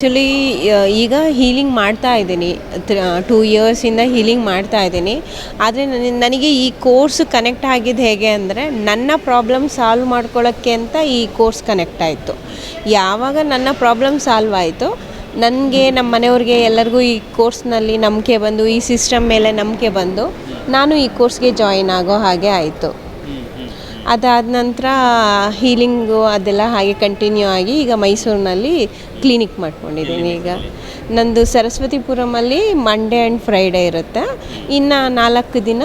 Actually ಈಗ healing ಮಾಡ್ತಾ ಇದ್ದೀನಿ. 2 ಇಯರ್ಸಿಂದ ಹೀಲಿಂಗ್ ಮಾಡ್ತಾ ಇದ್ದೀನಿ. ಆದರೆ ನನಗೆ ಈ ಕೋರ್ಸ್ ಕನೆಕ್ಟ್ ಆಗಿದ್ದು ಹೇಗೆ ಅಂದರೆ, ನನ್ನ ಪ್ರಾಬ್ಲಮ್ ಸಾಲ್ವ್ ಮಾಡ್ಕೊಳ್ಳೋಕ್ಕೆ ಅಂತ ಈ ಕೋರ್ಸ್ ಕನೆಕ್ಟ್ ಆಯಿತು. ಯಾವಾಗ ನನ್ನ ಪ್ರಾಬ್ಲಮ್ ಸಾಲ್ವ್ ಆಯಿತು, ನನಗೆ ನಮ್ಮ ಮನೆಯವ್ರಿಗೆ ಎಲ್ಲರಿಗೂ ಈ ಕೋರ್ಸ್ನಲ್ಲಿ ನಂಬಿಕೆ ಬಂದು, ಈ ಸಿಸ್ಟಮ್ ಮೇಲೆ ನಂಬಿಕೆ ಬಂದು, ನಾನು ಈ ಕೋರ್ಸ್ಗೆ ಜಾಯಿನ್ ಆಗೋ ಹಾಗೆ ಆಯಿತು. ಅದಾದ ನಂತರ ಹೀಲಿಂಗು ಅದೆಲ್ಲ ಹಾಗೆ ಕಂಟಿನ್ಯೂ ಆಗಿ ಈಗ ಮೈಸೂರಿನಲ್ಲಿ ಕ್ಲಿನಿಕ್ ಮಾಡ್ಕೊಂಡಿದ್ದೀನಿ. ಈಗ ನಂದು ಸರಸ್ವತಿಪುರಮಲ್ಲಿ ಮಂಡೇ ಆ್ಯಂಡ್ ಫ್ರೈಡೇ ಇರುತ್ತೆ. ಇನ್ನು 4 ದಿನ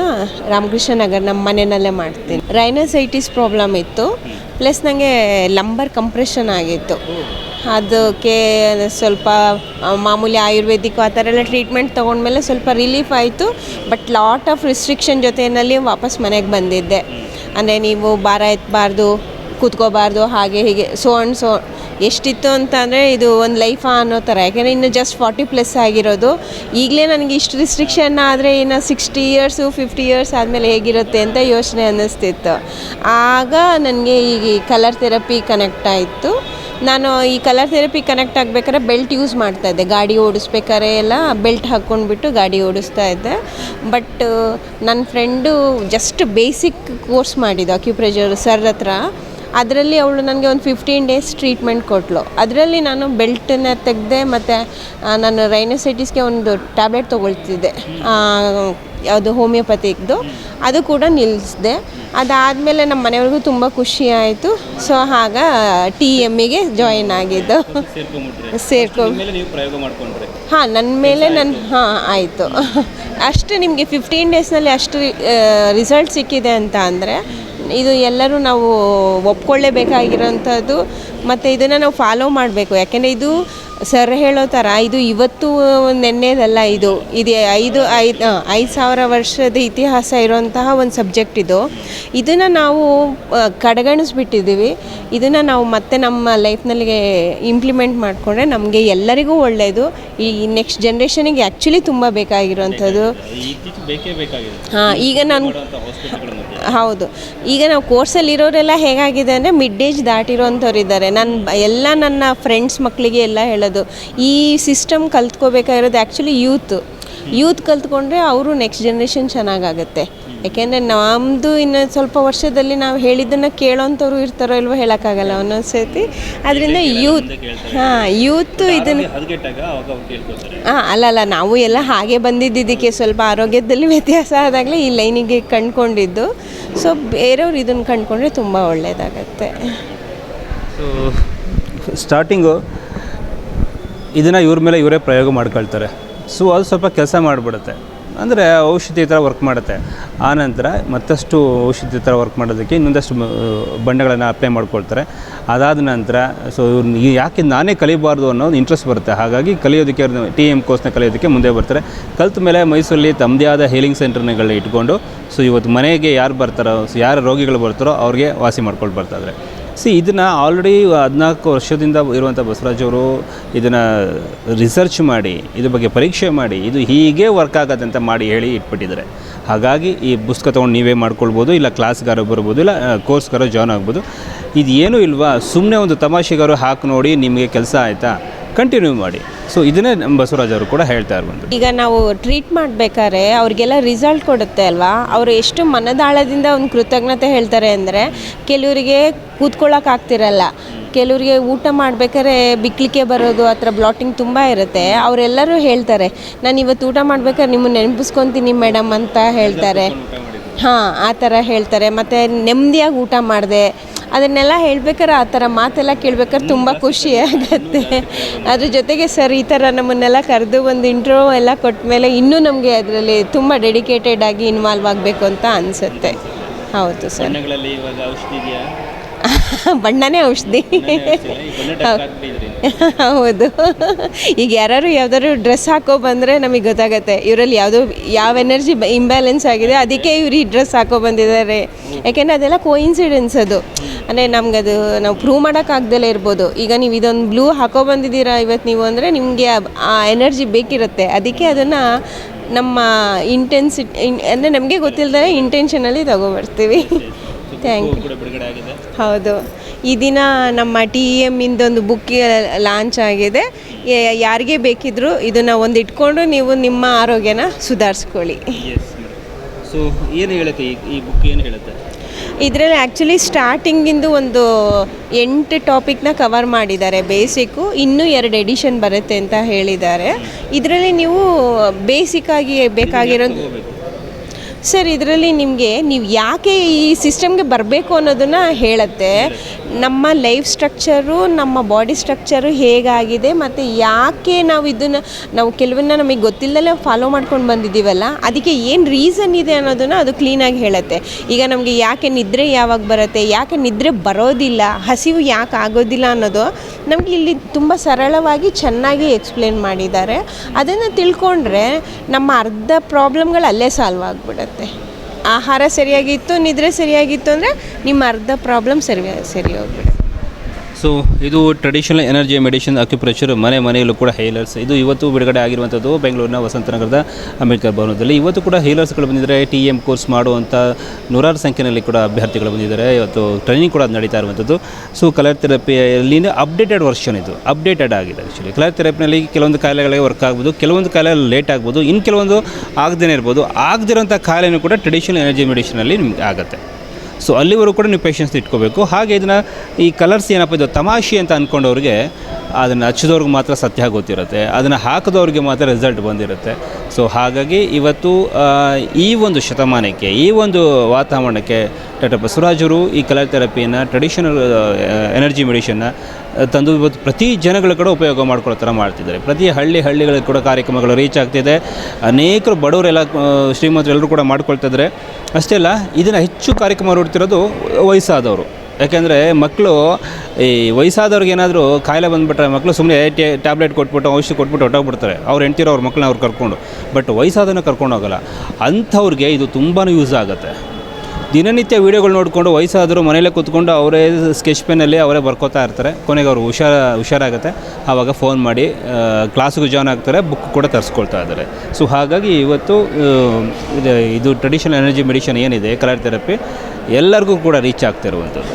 ರಾಮಕೃಷ್ಣ ನಗರ ನಮ್ಮ ಮನೆಯಲ್ಲೇ ಮಾಡ್ತೀನಿ. ರೈನಸೈಟಿಸ್ ಪ್ರಾಬ್ಲಮ್ ಇತ್ತು, ಪ್ಲಸ್ ನನಗೆ ಲಂಬರ್ ಕಂಪ್ರೆಷನ್ ಆಗಿತ್ತು. ಅದಕ್ಕೆ ಸ್ವಲ್ಪ ಮಾಮೂಲಿ ಆಯುರ್ವೇದಿಕ್ ಆ ಥರ ಎಲ್ಲ ಟ್ರೀಟ್ಮೆಂಟ್ ತೊಗೊಂಡ್ಮೇಲೆ ಸ್ವಲ್ಪ ರಿಲೀಫ್ ಆಯಿತು. ಬಟ್ ಲಾಟ್ ಆಫ್ ರಿಸ್ಟ್ರಿಕ್ಷನ್ ಜೊತೆಯಲ್ಲಿ ವಾಪಸ್ ಮನೆಗೆ ಬಂದಿದ್ದೆ. ಅಂದರೆ ನೀವು ಭಾರ ಎತ್ತಬಾರ್ದು, ಕೂತ್ಕೋಬಾರ್ದು, ಹಾಗೆ ಹೀಗೆ ಸೊ ಎಷ್ಟಿತ್ತು ಅಂತ ಅಂದರೆ ಇದು ಒಂದು ಲೈಫಾ ಅನ್ನೋ ಥರ. ಯಾಕೆಂದರೆ ಇನ್ನು ಜಸ್ಟ್ 40+ ಆಗಿರೋದು. ಈಗಲೇ ನನಗೆ ಇಷ್ಟು ರಿಸ್ಟ್ರಿಕ್ಷನ್ ಆದರೆ ಇನ್ನು 60 ಇಯರ್ಸು 50 ಇಯರ್ಸ್ ಆದಮೇಲೆ ಹೇಗಿರುತ್ತೆ ಅಂತ ಯೋಚನೆ ಅನ್ನಿಸ್ತಿತ್ತು. ಆಗ ನನಗೆ ಈ ಕಲರ್ ಥೆರಪಿ ಕನೆಕ್ಟ್ ಆಯಿತು. ನಾನು ಈ ಕಲರ್ ಥೆರಪಿ ಕನೆಕ್ಟ್ ಆಗಬೇಕಾದ್ರೆ ಬೆಲ್ಟ್ ಯೂಸ್ ಮಾಡ್ತಾಯಿದ್ದೆ. ಗಾಡಿ ಓಡಿಸ್ಬೇಕಾದ್ರೆ ಎಲ್ಲ ಬೆಲ್ಟ್ ಹಾಕ್ಕೊಂಡ್ಬಿಟ್ಟು ಗಾಡಿ ಓಡಿಸ್ತಾ ಇದ್ದೆ. ಬಟ್ ನನ್ನ ಫ್ರೆಂಡು ಜಸ್ಟ್ ಬೇಸಿಕ್ ಕೋರ್ಸ್ ಮಾಡಿದ್ದು ಅಕ್ಯುಪ್ರೆಷರ್ ಸರ್ ಹತ್ರ. ಅದರಲ್ಲಿ ಅವಳು ನನಗೆ ಒಂದು 15 ಡೇಸ್ ಟ್ರೀಟ್ಮೆಂಟ್ ಕೊಟ್ಟಳು. ಅದರಲ್ಲಿ ನಾನು ಬೆಲ್ಟನ್ನ ತೆಗೆದೆ, ಮತ್ತು ನಾನು ರೈನೋಸೈಟಿಸ್ಗೆ ಒಂದು ಟ್ಯಾಬ್ಲೆಟ್ ತೊಗೊಳ್ತಿದ್ದೆ, ಯಾವುದು ಹೋಮಿಯೋಪತಿಕ್ದು, ಅದು ಕೂಡ ನಿಲ್ಲಿಸಿದೆ. ಅದಾದಮೇಲೆ ನಮ್ಮ ಮನೆಯವ್ರಿಗೂ ತುಂಬ ಖುಷಿ ಆಯಿತು. ಸೊ ಆಗ TMಗೆ ಜಾಯಿನ್ ಆಗಿದ್ದು. ಹಾಂ, ನನ್ನ ಮೇಲೆ ಆಯಿತು. ಅಷ್ಟು ನಿಮಗೆ 15 ಡೇಸ್ನಲ್ಲಿ ಅಷ್ಟು ರಿಸಲ್ಟ್ ಸಿಕ್ಕಿದೆ ಅಂತ ಅಂದರೆ ಇದು ಎಲ್ಲರೂ ನಾವು ಒಪ್ಕೊಳ್ಳೇಬೇಕಾಗಿರೋಂಥದ್ದು. ಮತ್ತು ಇದನ್ನು ನಾವು ಫಾಲೋ ಮಾಡಬೇಕು. ಯಾಕೆಂದರೆ ಇದು ಸರ್ ಹೇಳೋ ಥರ ಇದು ಇವತ್ತು ನೆನ್ನೆದಲ್ಲ. ಇದು 5,000 ವರ್ಷದ ಇತಿಹಾಸ ಇರೋಂತಹ ಒಂದು ಸಬ್ಜೆಕ್ಟ್ ಇದು. ಇದನ್ನು ನಾವು ಕಡೆಗಣಿಸ್ಬಿಟ್ಟಿದ್ದೀವಿ. ಇದನ್ನು ನಾವು ಮತ್ತೆ ನಮ್ಮ ಲೈಫ್ನಲ್ಲಿ ಇಂಪ್ಲಿಮೆಂಟ್ ಮಾಡಿಕೊಂಡ್ರೆ ನಮಗೆ ಎಲ್ಲರಿಗೂ ಒಳ್ಳೆಯದು. ಈ ನೆಕ್ಸ್ಟ್ ಜನ್ರೇಷನಿಗೆ ಆ್ಯಕ್ಚುಲಿ ತುಂಬ ಬೇಕಾಗಿರೋಂಥದ್ದು. ಹಾಂ, ಈಗ ನಾನು ಹೌದು, ಈಗ ನಾವು ಕೋರ್ಸಲ್ಲಿ ಇರೋರೆಲ್ಲ ಹೇಗಾಗಿದೆ ಅಂದರೆ ಮಿಡ್ ಏಜ್ ದಾಟಿರೋಂಥವ್ರು ಇದ್ದಾರೆ. ನನ್ನ ಫ್ರೆಂಡ್ಸ್ ಮಕ್ಕಳಿಗೆ ಎಲ್ಲ ಹೇಳೋದು, ಈ ಸಿಸ್ಟಮ್ ಕಲ್ತ್ಕೋಬೇಕಾಗಿರೋದು ಆ್ಯಕ್ಚುಲಿ ಯೂತ್ ಕಲ್ತ್ಕೊಂಡ್ರೆ ಅವರು ನೆಕ್ಸ್ಟ್ ಜನ್ರೇಷನ್ ಚೆನ್ನಾಗಾಗುತ್ತೆ. ಯಾಕೆಂದರೆ ನಮ್ಮದು ಇನ್ನು ಸ್ವಲ್ಪ ವರ್ಷದಲ್ಲಿ ನಾವು ಹೇಳಿದ್ದನ್ನು ಕೇಳೋಂಥವ್ರು ಇರ್ತಾರೋ ಇಲ್ವೋ ಹೇಳೋಕ್ಕಾಗಲ್ಲ ಒಂದೊಂದು ಸರ್ತಿ. ಅದರಿಂದ ಯೂತ್ ಇದನ್ನು ಅಲ್ಲಲ್ಲ, ನಾವು ಎಲ್ಲ ಹಾಗೆ ಬಂದಿದ್ದಕ್ಕೆ ಸ್ವಲ್ಪ ಆರೋಗ್ಯದಲ್ಲಿ ವ್ಯತ್ಯಾಸ ಆದಾಗಲೇ ಈ ಲೈನಿಗೆ ಕಂಡುಕೊಂಡಿದ್ದು. ಸೊ ಬೇರೆಯವ್ರು ಇದನ್ನು ಕಂಡುಕೊಂಡ್ರೆ ತುಂಬ ಒಳ್ಳೆಯದಾಗತ್ತೆ. ಸ್ಟಾರ್ಟಿಂಗು ಇದನ್ನು ಇವ್ರ ಮೇಲೆ ಇವರೇ ಪ್ರಯೋಗ ಮಾಡ್ಕೊಳ್ತಾರೆ. ಸೊ ಅದು ಸ್ವಲ್ಪ ಕೆಲಸ ಮಾಡಿಬಿಡುತ್ತೆ, ಅಂದರೆ ಔಷಧಿ ಥರ ವರ್ಕ್ ಮಾಡುತ್ತೆ. ಆನಂತರ ಮತ್ತಷ್ಟು ಔಷಧಿ ಥರ ವರ್ಕ್ ಮಾಡೋದಕ್ಕೆ ಇನ್ನೊಂದಷ್ಟು ಬಣ್ಣಗಳನ್ನು ಅಪ್ಲೈ ಮಾಡ್ಕೊಳ್ತಾರೆ. ಅದಾದ ನಂತರ ಸೊ ಇವ್ರು ಯಾಕೆ ನಾನೇ ಕಲಿಬಾರ್ದು ಅನ್ನೋ ಒಂದು ಇಂಟ್ರೆಸ್ಟ್ ಬರುತ್ತೆ. ಹಾಗಾಗಿ ಕಲಿಯೋದಕ್ಕೆ TM ಕೋರ್ಸ್ನ ಕಲಿಯೋದಕ್ಕೆ ಮುಂದೆ ಬರ್ತಾರೆ. ಕಲಿತ ಮೇಲೆ ಮೈಸೂರಲ್ಲಿ ತಮ್ಮದೇ ಆದ ಹೀಲಿಂಗ್ ಸೆಂಟರ್ಗಳನ್ನ ಇಟ್ಕೊಂಡು ಸೊ ಇವತ್ತು ಮನೆಗೆ ಯಾರು ಬರ್ತಾರೋ, ಯಾರು ರೋಗಿಗಳು ಬರ್ತಾರೋ ಅವ್ರಿಗೆ ವಾಸಿ ಮಾಡ್ಕೊಂಡು ಬರ್ತಾಯಿದ್ದಾರೆ. ಇದನ್ನು ಆಲ್ರೆಡಿ 14 ವರ್ಷದಿಂದ ಇರುವಂಥ ಬಸವರಾಜ್ ಅವರು ಇದನ್ನು ರಿಸರ್ಚ್ ಮಾಡಿ, ಇದ್ರ ಬಗ್ಗೆ ಪರೀಕ್ಷೆ ಮಾಡಿ, ಇದು ಹೀಗೆ ವರ್ಕ್ ಆಗುತ್ತೆ ಅಂತ ಮಾಡಿ ಹೇಳಿ ಇಟ್ಬಿಟ್ಟಿದ್ದಾರೆ. ಹಾಗಾಗಿ ಈ ಪುಸ್ತಕ ತೊಗೊಂಡು ನೀವೇ ಮಾಡ್ಕೊಳ್ಬೋದು, ಇಲ್ಲ ಕ್ಲಾಸ್ಗಾರು ಬರ್ಬೋದು, ಇಲ್ಲ ಕೋರ್ಸ್ಗಾರು ಜಾಯ್ನ್ ಆಗ್ಬೋದು. ಇದು ಏನೂ ಇಲ್ವಾ, ಸುಮ್ಮನೆ ಒಂದು ತಮಾಷೆಗಾರು ಹಾಕಿ ನೋಡಿ, ನಿಮಗೆ ಕೆಲಸ ಆಯಿತಾ, ಕಂಟಿನ್ಯೂ ಮಾಡಿ. ಸೊ ಇದನ್ನೇ ನಮ್ಮ ಬಸವರಾಜ್ ಅವರು ಕೂಡ ಹೇಳ್ತಾ ಇರ್ಬೋದು. ಈಗ ನಾವು ಟ್ರೀಟ್ ಮಾಡಬೇಕಾದ್ರೆ ಅವ್ರಿಗೆಲ್ಲ ರಿಸಲ್ಟ್ ಕೊಡುತ್ತೆ ಅಲ್ವಾ, ಅವರು ಎಷ್ಟು ಮನದಾಳದಿಂದ ಒಂದು ಕೃತಜ್ಞತೆ ಹೇಳ್ತಾರೆ ಅಂದರೆ, ಕೆಲವರಿಗೆ ಕೂತ್ಕೊಳ್ಳೋಕ್ಕಾಗ್ತಿರಲ್ಲ, ಕೆಲವರಿಗೆ ಊಟ ಮಾಡಬೇಕಾದ್ರೆ ಬಿಕ್ಲಿಕ್ಕೆ ಬರೋದು, ಆ ಥರ ಬ್ಲಾಟಿಂಗ್ ತುಂಬ ಇರುತ್ತೆ. ಅವರೆಲ್ಲರೂ ಹೇಳ್ತಾರೆ, ನಾನು ಇವತ್ತು ಊಟ ಮಾಡ್ಬೇಕಾದ್ರೆ ನಿಮ್ಮನ್ನು ನೆನಪಿಸ್ಕೊತೀನಿ ಮೇಡಮ್ ಅಂತ ಹೇಳ್ತಾರೆ. ಹಾಂ, ಆ ಥರ ಹೇಳ್ತಾರೆ. ಮತ್ತು ನೆಮ್ಮದಿಯಾಗಿ ಊಟ ಮಾಡಿದೆ ಅದನ್ನೆಲ್ಲ ಹೇಳ್ಬೇಕಾದ್ರೆ, ಆ ಥರ ಮಾತೆಲ್ಲ ಕೇಳ್ಬೇಕಾದ್ರೆ ತುಂಬ ಖುಷಿ ಆಗುತ್ತೆ. ಅದ್ರ ಜೊತೆಗೆ ಸರ್ ಈ ಥರ ನಮ್ಮನ್ನೆಲ್ಲ ಕರೆದು ಒಂದು ಇಂಟ್ರೋ ಎಲ್ಲ ಕೊಟ್ಟ ಮೇಲೆ ಇನ್ನೂ ನಮಗೆ ಅದರಲ್ಲಿ ತುಂಬ ಡೆಡಿಕೇಟೆಡ್ ಆಗಿ ಇನ್ವಾಲ್ವ್ ಆಗಬೇಕು ಅಂತ ಅನಿಸುತ್ತೆ. ಹೌದು ಸರ್. ಬಣ್ಣನೇ ಔಷಧಿ. ಹೌದು. ಈಗ ಯಾವ್ದಾದ್ರು ಡ್ರೆಸ್ ಹಾಕೋ ಬಂದರೆ ನಮಗೆ ಗೊತ್ತಾಗುತ್ತೆ ಇವರಲ್ಲಿ ಯಾವ ಎನರ್ಜಿ ಇಂಬ್ಯಾಲೆನ್ಸ್ ಆಗಿದೆ, ಅದಕ್ಕೆ ಇವ್ರು ಈ ಡ್ರೆಸ್ ಹಾಕೋ ಬಂದಿದ್ದಾರೆ. ಯಾಕೆಂದರೆ ಅದೆಲ್ಲ ಕೋಇನ್ಸಿಡೆನ್ಸ್. ಅದು ಅಂದರೆ ನಮಗದು ನಾವು ಪ್ರೂವ್ ಮಾಡೋಕ್ಕಾಗ್ದಲೇ ಇರ್ಬೋದು. ಈಗ ನೀವು ಇದೊಂದು ಬ್ಲೂ ಹಾಕೋ ಬಂದಿದ್ದೀರಾ ಇವತ್ತು ನೀವು ಅಂದರೆ ನಿಮಗೆ ಆ ಎನರ್ಜಿ ಬೇಕಿರುತ್ತೆ. ಅದಕ್ಕೆ ಅದನ್ನು ನಮ್ಮ ಅಂದರೆ ನಮಗೆ ಗೊತ್ತಿಲ್ಲದೆ ಇಂಟೆನ್ಷನಲ್ಲಿ ತಗೊಬರ್ತೀವಿ. Thank you. ಹೌದು. ಈ ದಿನ ನಮ್ಮ TEM ಇಂದೊಂದು ಬುಕ್ ಲಾಂಚ್ ಆಗಿದೆ. ಯಾರಿಗೆ ಬೇಕಿದ್ದರೂ ಇದನ್ನು ಒಂದು ಇಟ್ಕೊಂಡು ನೀವು ನಿಮ್ಮ ಆರೋಗ್ಯನ ಸುಧಾರಿಸ್ಕೊಳ್ಳಿ. ಸೊ ಏನು ಹೇಳುತ್ತೆ ಈ ಬುಕ್ ಏನು ಹೇಳುತ್ತೆ? ಇದರಲ್ಲಿ ಆ್ಯಕ್ಚುಲಿ ಸ್ಟಾರ್ಟಿಂಗಿಂದು ಒಂದು 8 ಟಾಪಿಕ್ನ ಕವರ್ ಮಾಡಿದ್ದಾರೆ ಬೇಸಿಕ್ಕು, ಇನ್ನೂ 2 ಎಡಿಷನ್ ಬರುತ್ತೆ ಅಂತ ಹೇಳಿದ್ದಾರೆ. ಇದರಲ್ಲಿ ನೀವು ಬೇಸಿಕ್ಕಾಗಿ ಬೇಕಾಗಿರೋದು ಸರ್, ಇದರಲ್ಲಿ ನಿಮಗೆ ನೀವು ಯಾಕೆ ಈ ಸಿಸ್ಟಮ್ಗೆ ಬರಬೇಕು ಅನ್ನೋದನ್ನು ಹೇಳುತ್ತೆ. ನಮ್ಮ ಲೈಫ್ ಸ್ಟ್ರಕ್ಚರು, ನಮ್ಮ ಬಾಡಿ ಸ್ಟ್ರಕ್ಚರು ಹೇಗಾಗಿದೆ ಮತ್ತು ಯಾಕೆ ನಾವು ಕೆಲವನ್ನ ನಮಗೆ ಗೊತ್ತಿಲ್ಲದಲ್ಲೇ ಫಾಲೋ ಮಾಡ್ಕೊಂಡು ಬಂದಿದ್ದೀವಲ್ಲ, ಅದಕ್ಕೆ ಏನು ರೀಸನ್ ಇದೆ ಅನ್ನೋದನ್ನು ಅದು ಕ್ಲೀನಾಗಿ ಹೇಳುತ್ತೆ. ಈಗ ನಮಗೆ ಯಾಕೆ ನಿದ್ರೆ ಯಾವಾಗ ಬರುತ್ತೆ, ಯಾಕೆ ನಿದ್ರೆ ಬರೋದಿಲ್ಲ, ಹಸಿವು ಯಾಕೆ ಆಗೋದಿಲ್ಲ ಅನ್ನೋದು ನಮಗೆ ಇಲ್ಲಿ ತುಂಬ ಸರಳವಾಗಿ ಚೆನ್ನಾಗಿ ಎಕ್ಸ್ಪ್ಲೇನ್ ಮಾಡಿದ್ದಾರೆ. ಅದನ್ನು ತಿಳ್ಕೊಂಡ್ರೆ ನಮ್ಮ ಅರ್ಧ ಪ್ರಾಬ್ಲಮ್ಗಳು ಅಲ್ಲೇ ಸಾಲ್ವ್ ಆಗಿಬಿಡುತ್ತೆ. ಆಹಾರ ಸರಿಯಾಗಿತ್ತು, ನಿದ್ರೆ ಸರಿಯಾಗಿತ್ತು ಅಂದರೆ ನಿಮ್ಮ ಅರ್ಧ ಪ್ರಾಬ್ಲಮ್ ಸರಿ ಹೋಗ್ಬಿಡುತ್ತೆ. ಸೊ ಇದು ಟ್ರೆಡಿಷನಲ್ ಎನರ್ಜಿ ಮೆಡಿಸಿನ್ ಅಕ್ಯುಪ್ರೆಷರ್ ಮನೆಯಲ್ಲೂ ಕೂಡ ಹೀಲರ್ಸ್. ಇದು ಇವತ್ತು ಬಿಡುಗಡೆ ಆಗಿರುವಂಥದ್ದು ಬೆಂಗಳೂರಿನ ವಸಂತನಗರದ ಅಂಬೇಡ್ಕರ್ ಭವನದಲ್ಲಿ. ಇವತ್ತು ಕೂಡ ಹೀಲರ್ಸ್ಗಳು ಬಂದಿದ್ದಾರೆ. TEM ಕೋರ್ಸ್ ಮಾಡುವಂಥ ನೂರಾರು ಸಂಖ್ಯೆಯಲ್ಲಿ ಕೂಡ ಅಭ್ಯರ್ಥಿಗಳು ಬಂದಿದ್ದಾರೆ. ಇವತ್ತು ಟ್ರೈನಿಂಗ್ ಕೂಡ ನಡೀತಾ ಇರುವಂಥದ್ದು. ಸೊ ಕಲರ್ ಥೆರಪಿಯಲ್ಲಿನ ಅಪ್ಡೇಟೆಡ್ ವರ್ಷನ್ ಇದು ಅಪ್ಡೇಟೆಡ್ ಆಗಿದೆ. ಆ್ಯಕ್ಚುಲಿ ಕಲರ್ ಥೆರಪಿನಲ್ಲಿ ಕೆಲವೊಂದು ಕಾಯಿಲೆಗಳಿಗೆ ವರ್ಕ್ ಆಗ್ಬೋದು, ಕೆಲವೊಂದು ಕಾಯಿಲೆ ಲೇಟ್ ಆಗ್ಬೋದು, ಇನ್ನು ಕೆಲವೊಂದು ಆಗದೇ ಇರ್ಬೋದು. ಆಗದಿರೋಂಥ ಕಾಯಿಲೆನೂ ಕೂಡ ಟ್ರೆಡಿಷನಲ್ ಎನರ್ಜಿ ಮೆಡಿಸಿನಲ್ಲಿ ನಿಮ್ಗೆ ಆಗುತ್ತೆ. ಸೊ ಅಲ್ಲಿವರೆಗೂ ಕೂಡ ನೀವು ಪೇಷನ್ಸ್ ಇಟ್ಕೋಬೇಕು. ಹಾಗೆ ಇದನ್ನು ಈ ಕಲರ್ಸ್ ಏನಪ್ಪ ಇದು ತಮಾಷೆ ಅಂತ ಅಂದ್ಕೊಂಡವ್ರಿಗೆ ಅದನ್ನು ಹಚ್ಚಿದವ್ರಿಗೆ ಮಾತ್ರ ಸತ್ಯ ಗೊತ್ತಿರುತ್ತೆ, ಅದನ್ನು ಹಾಕಿದವ್ರಿಗೆ ಮಾತ್ರ ರಿಸಲ್ಟ್ ಬಂದಿರುತ್ತೆ. ಸೊ ಹಾಗಾಗಿ ಇವತ್ತು ಈ ಒಂದು ಶತಮಾನಕ್ಕೆ, ಈ ಒಂದು ವಾತಾವರಣಕ್ಕೆ ಡಾಕ್ಟರ್ ಬಸವರಾಜರು ಈ ಕಲರ್ ಥೆರಪಿಯನ್ನು ಟ್ರೆಡಿಷನಲ್ ಎನರ್ಜಿ ಮೆಡಿಷನ್ನ ತಂದು ಇವತ್ತು ಪ್ರತಿ ಜನಗಳ ಕೂಡ ಉಪಯೋಗ ಮಾಡ್ಕೊಳ್ಳೋ ಥರ ಮಾಡ್ತಿದ್ದಾರೆ. ಪ್ರತಿ ಹಳ್ಳಿಗಳಿಗೆ ಕೂಡ ಕಾರ್ಯಕ್ರಮಗಳು ರೀಚ್ ಆಗ್ತಿದೆ. ಅನೇಕರು ಬಡವರೆಲ್ಲ ಶ್ರೀಮಂತರು ಎಲ್ಲರೂ ಕೂಡ ಮಾಡ್ಕೊಳ್ತಿದ್ದಾರೆ. ಅಷ್ಟೇ ಅಲ್ಲ, ಇದನ್ನು ಹೆಚ್ಚು ಕಾರ್ಯಕ್ರಮ ನೋಡ್ತಿರೋದು ವಯಸ್ಸಾದವರು. ಯಾಕೆಂದರೆ ಮಕ್ಕಳು ಈ ವಯಸ್ಸಾದವ್ರಿಗೆ ಏನಾದರೂ ಕಾಯಿಲೆ ಬಂದುಬಿಟ್ರೆ ಮಕ್ಕಳು ಸುಮ್ಮನೆ ಟ್ಯಾಬ್ಲೆಟ್ ಕೊಟ್ಬಿಟ್ಟು ಔಷಧಿ ಕೊಟ್ಬಿಟ್ಟು ಹೊಟ್ಟೋಗ್ಬಿಡ್ತಾರೆ. ಅವ್ರು ಹೆಂಡ್ತಿರೋ ಅವ್ರ ಮಕ್ಕಳನ್ನ ಅವ್ರು ಕರ್ಕೊಂಡು. ಬಟ್ ವಯಸ್ಸಾದನ್ನು ಕರ್ಕೊಂಡು ಹೋಗೋಲ್ಲ. ಅಂಥವ್ರಿಗೆ ಇದು ತುಂಬಾ ಯೂಸ್ ಆಗುತ್ತೆ. ದಿನನಿತ್ಯ ವೀಡಿಯೋಗಳು ನೋಡಿಕೊಂಡು ವಯಸ್ಸಾದರೂ ಮನೇಲೇ ಕೂತ್ಕೊಂಡು ಅವರೇ ಸ್ಕೆಚ್ ಪೆನ್ನಲ್ಲಿ ಅವರೇ ಬರ್ಕೋತಾ ಇರ್ತಾರೆ. ಕೊನೆಗೆ ಅವರು ಹುಷಾರಾಗುತ್ತೆ. ಆವಾಗ ಫೋನ್ ಮಾಡಿ ಕ್ಲಾಸಿಗೂ ಜಾಯ್ನ್ ಆಗ್ತಾರೆ, ಬುಕ್ ಕೂಡ ತರಿಸ್ಕೊಳ್ತಾ ಇದ್ದಾರೆ. ಸೊ ಹಾಗಾಗಿ ಇವತ್ತು ಇದು ಟ್ರೆಡಿಷನಲ್ ಎನರ್ಜಿ ಮೆಡಿಷನ್ ಏನಿದೆ ಕಲರ್ ಥೆರಪಿ ಎಲ್ಲರಿಗೂ ಕೂಡ ರೀಚ್ ಆಗ್ತಿರುವಂಥದ್ದು.